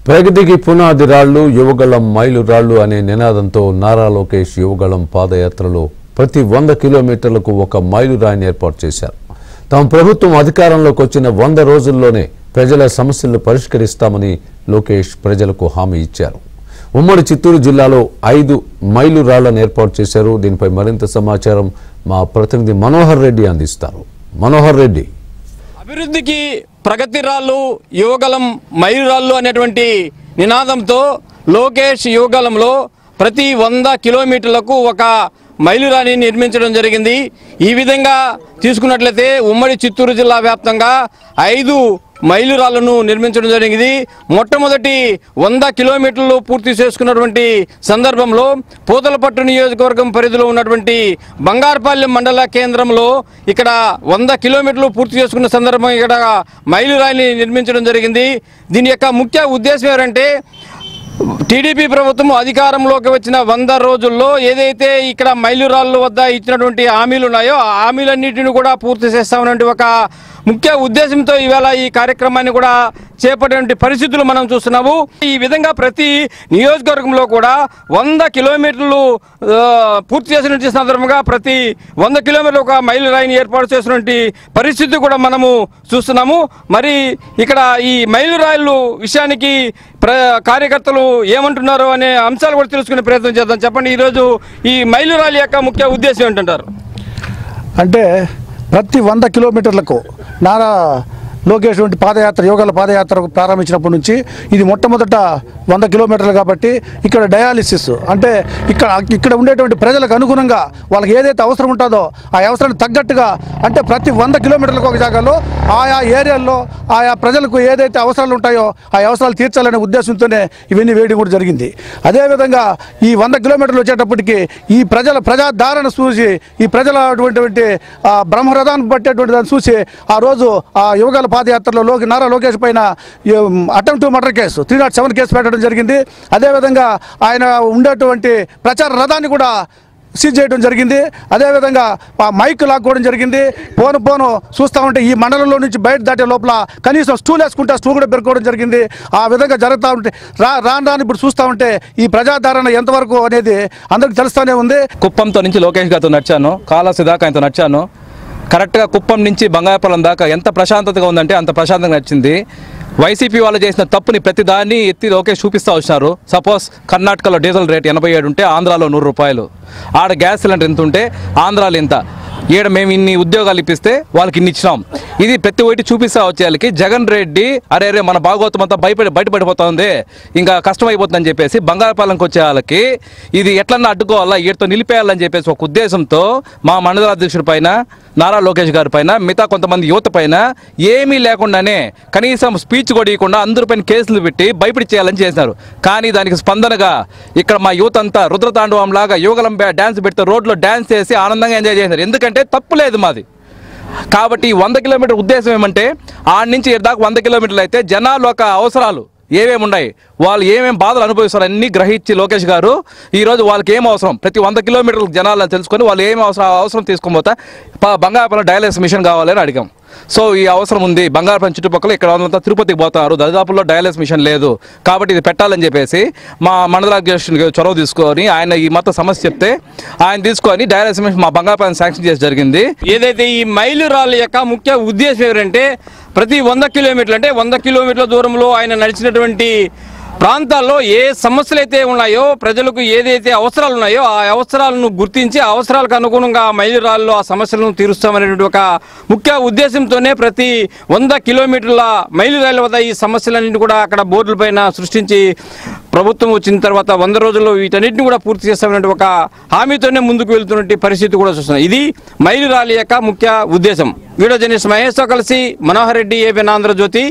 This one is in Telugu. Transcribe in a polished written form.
ప్రగతికి పునాది రాళ్లు యువగళం మైలురాళ్లు అనే నినాదంతో నారా లోకేష్ యువగళం పాదయాత్రలో ప్రతి 100 కిలోమీటర్లకు ఒక మైలురాయిని ఏర్పాటు చేశారు. తమ ప్రభుత్వం అధికారంలోకి వచ్చిన 100 రోజుల్లోనే ప్రజల సమస్యలను పరిష్కరిస్తామని లోకేష్ ప్రజలకు హామీ ఇచ్చారు. ఉమ్మడి చిత్తూరు జిల్లాలో 5 మైలురాళ్లను ఏర్పాటు చేశారు. దీనిపై మరింత సమాచారం మా ప్రతినిధి మనోహర్ రెడ్డి అందిస్తారు. మనోహర్ రెడ్డి, అభివృద్ధికి ప్రగతి రాళ్ళు యువగలం మైలురాళ్ళు అనేటువంటి నినాదంతో లోకేష్ యువగలంలో ప్రతి 100 కిలోమీటర్లకు ఒక మైలురాయిని నిర్మించడం జరిగింది. ఈ విధంగా తీసుకున్నట్లయితే ఉమ్మడి చిత్తూరు జిల్లా వ్యాప్తంగా 5 మైలురాళ్లను నిర్మించడం జరిగింది. మొట్టమొదటి 100 కిలోమీటర్లు పూర్తి చేసుకున్నటువంటి సందర్భంలో పూతలపట్టు నియోజకవర్గం పరిధిలో ఉన్నటువంటి బంగారుపాలెం మండల కేంద్రంలో ఇక్కడ 100 కిలోమీటర్లు పూర్తి చేసుకున్న సందర్భంగా ఇక్కడ మైలురాయిని నిర్మించడం జరిగింది. దీని యొక్క ముఖ్య ఉద్దేశం ఏంటంటే టీడీపీ ప్రభుత్వం అధికారంలోకి వచ్చిన 100 రోజుల్లో ఏదైతే ఇక్కడ మైలురాళ్ళ వద్ద ఇచ్చినటువంటి హామీలు ఉన్నాయో ఆ హామీలన్నింటినీ కూడా పూర్తి చేస్తామనే ఒక ముఖ్య ఉద్దేశంతో ఇవాళ ఈ కార్యక్రమాన్ని కూడా చేపట్టే పరిస్థితులు మనం చూస్తున్నాము. ఈ విధంగా ప్రతి నియోజకవర్గంలో కూడా 100 కిలోమీటర్లు పూర్తి చేసినటువంటి సందర్భంగా ప్రతి 100 కిలోమీటర్లు ఒక మైలురాయిని ఏర్పాటు చేసినటువంటి పరిస్థితి కూడా మనము చూస్తున్నాము. మరి ఇక్కడ ఈ మైలురాయిలు విషయానికి కార్యకర్తలు ఏమంటున్నారు అనే అంశాలు కూడా తెలుసుకునే ప్రయత్నం చేద్దాం. చెప్పండి, ఈరోజు ఈ మైలురాయిల యొక్క ముఖ్య ఉద్దేశం ఏంటంటారు? అంటే ప్రతి 100 కిలోమీటర్లకు నారా లోకేష్ వంటి పాదయాత్ర యోగాల పాదయాత్ర ప్రారంభించినప్పటి నుంచి ఇది మొట్టమొదట 100 కిలోమీటర్లు కాబట్టి ఇక్కడ డయాలిసిస్ అంటే ఇక్కడ ఉండేటువంటి ప్రజలకు అనుగుణంగా వాళ్ళకి ఏదైతే అవసరం ఉంటుందో ఆ అవసరానికి తగ్గట్టుగా అంటే ప్రతి 100 కిలోమీటర్లకు ఒక జాగాలో ఆయా ఏరియాల్లో ఆయా ప్రజలకు ఏదైతే అవసరాలు ఉంటాయో ఆ అవసరాలు తీర్చాలనే ఉద్దేశంతోనే ఇవన్నీ వేయడం కూడా జరిగింది. అదేవిధంగా ఈ 100 కిలోమీటర్లు వచ్చేటప్పటికి ఈ ప్రజాధారణ చూసి ఈ ప్రజల అటువంటి బ్రహ్మరథాన్ని పట్టేటువంటి దాన్ని చూసి ఆ రోజు ఆ యువగాల పాదయాత్రలో నారా లోకేష్ పైన attempt to murder case 307 case పెట్టడం జరిగింది. అదేవిధంగా ఆయన ఉండేటువంటి ప్రచార రథాన్ని కూడా సీజ్ చేయడం జరిగింది. అదేవిధంగా మైక్ లాక్కోవడం జరిగింది. పోను చూస్తూ ఉంటే ఈ మండలంలో నుంచి బయట దాటే లోపల కనీసం స్టూల్ వేసుకుంటే స్టూల్ కూడా పెరుకోవడం జరిగింది. ఆ విధంగా జరుగుతూ ఉంటే రాను ఇప్పుడు చూస్తూ ఉంటే ఈ ప్రజాదరణ ఎంతవరకు అనేది అందరికి తెలుస్తూనే ఉంది. కుప్పంతో నుంచి లోకేష్ గారితో నడిచాను, కాళహస్తి దాకా ఆయనతో నడిచాను. కరెక్ట్గా కుప్పం నుంచి బంగాయపాలెం దాకా ఎంత ప్రశాంతతగా ఉందంటే అంత ప్రశాంతంగా నచ్చింది. వైసీపీ వాళ్ళు చేసిన తప్పుని ప్రతిదాన్ని ఎత్తి లోకేష్ చూపిస్తూ వచ్చినారు. సపోజ్ కర్ణాటకలో డీజిల్ రేట్ 87 ఉంటే ఆంధ్రాలో 100 రూపాయలు, ఆడ గ్యాస్ సిలిండర్ ఎంత ఉంటే ఆంధ్రాలో ఎంత, ఈడ మేము ఇన్ని ఉద్యోగాలు ఇప్పిస్తే వాళ్ళకి ఇన్ని ఇచ్చినాం. ఇది ప్రతి ఒక్కటి చూపిస్తా వచ్చేయాలకి జగన్ రెడ్డి అరే మన భాగవతం అంతా బయటపడిపోతా ఉంది, ఇంకా కష్టమైపోతుందని చెప్పేసి బంగారపాలెంకి వచ్చే వాళ్ళకి ఇది ఎట్లన్నా అడ్డుకోవాలా, వీటితో నిలిపేయాలని చెప్పేసి ఒక ఉద్దేశంతో మా మండల అధ్యక్షుడి పైన నారా లోకేష్ గారి పైన మిగతా కొంతమంది యువత పైన ఏమీ లేకుండానే కనీసం స్పీచ్ కూడా ఇవ్వకుండా అందరిపైన కేసులు పెట్టి భయపడిచేయాలని చేసినారు. కానీ దానికి స్పందనగా ఇక్కడ మా యువత అంతా రుద్రతాండవం లాగా యువగలం డ్యాన్స్ పెడితే రోడ్లో డ్యాన్స్ చేసి ఆనందంగా ఎంజాయ్ చేసినారు. ఎందుకంటే తప్పు లేదు మాది. కాబట్టి 100 కిలోమీటర్ ఉద్దేశం ఏమంటే ఆడి నుంచి దాకా 100 కిలోమీటర్లు అయితే జనాలు ఒక అవసరాలు ఏమేమి ఉన్నాయి, వాళ్ళు ఏమేమి బాధలు అనుభవిస్తారు అన్నీ గ్రహించి లోకేష్ గారు ఈరోజు వాళ్ళకి ఏం అవసరం ప్రతి 100 కిలోమీటర్ల జనాలను తెలుసుకొని వాళ్ళు ఏమి అవసరం తీసుకొని పోతా బంగారపాలెం డయాలసిస్ మిషన్ కావాలని అడిగాం. సో ఈ అవసరం ఉంది, బంగారపాలెం చుట్టుపక్కల ఇక్కడ వాళ్ళంతా తిరుపతికి పోతారు, దరిదాపుల్లో డయాలసిస్ మిషన్ లేదు కాబట్టి ఇది పెట్టాలని చెప్పేసి మా మండలాధ్యక్షునికి చొరవ తీసుకొని ఆయన ఈ మొత్తం సమస్య చెప్తే ఆయన తీసుకొని డయాలసిస్ మిషన్ మా బంగారపాలెం శాంక్షన్ చేసి జరిగింది. ఏదైతే ఈ మైలురాళ్ళ యొక్క ముఖ్య ఉద్దేశం ఏంటంటే ప్రతి 100 కిలోమీటర్లు అంటే 100 కిలోమీటర్ల దూరంలో ఆయన నడిచినటువంటి ప్రాంతాల్లో ఏ సమస్యలు అయితే ఉన్నాయో ప్రజలకు ఏదైతే అవసరాలు ఉన్నాయో ఆ అవసరాలను గుర్తించి అవసరాలకు అనుగుణంగా మైలురాళ్ళు ఆ సమస్యలను తీరుస్తామనేటువంటి ఒక ముఖ్య ఉద్దేశంతోనే ప్రతి 100 కిలోమీటర్ల మైలురాళ్ళ వద్ద ఈ సమస్యలన్నింటినీ కూడా అక్కడ బోర్డుల పైన సృష్టించి ప్రభుత్వం వచ్చిన తర్వాత 100 రోజుల్లో వీటన్నిటిని కూడా పూర్తి చేస్తామనే ఒక హామీతోనే ముందుకు వెళ్తున్నటువంటి పరిస్థితి కూడా చూస్తున్నాం. ఇది మైలురాళ్ళ యొక్క ముఖ్య ఉద్దేశం. వీడియో జర్నలిస్ట్ మహేష్తో కలిసి మనోహర్ రెడ్డి, ఏబిఎన్ ఆంధ్రజ్యోతి.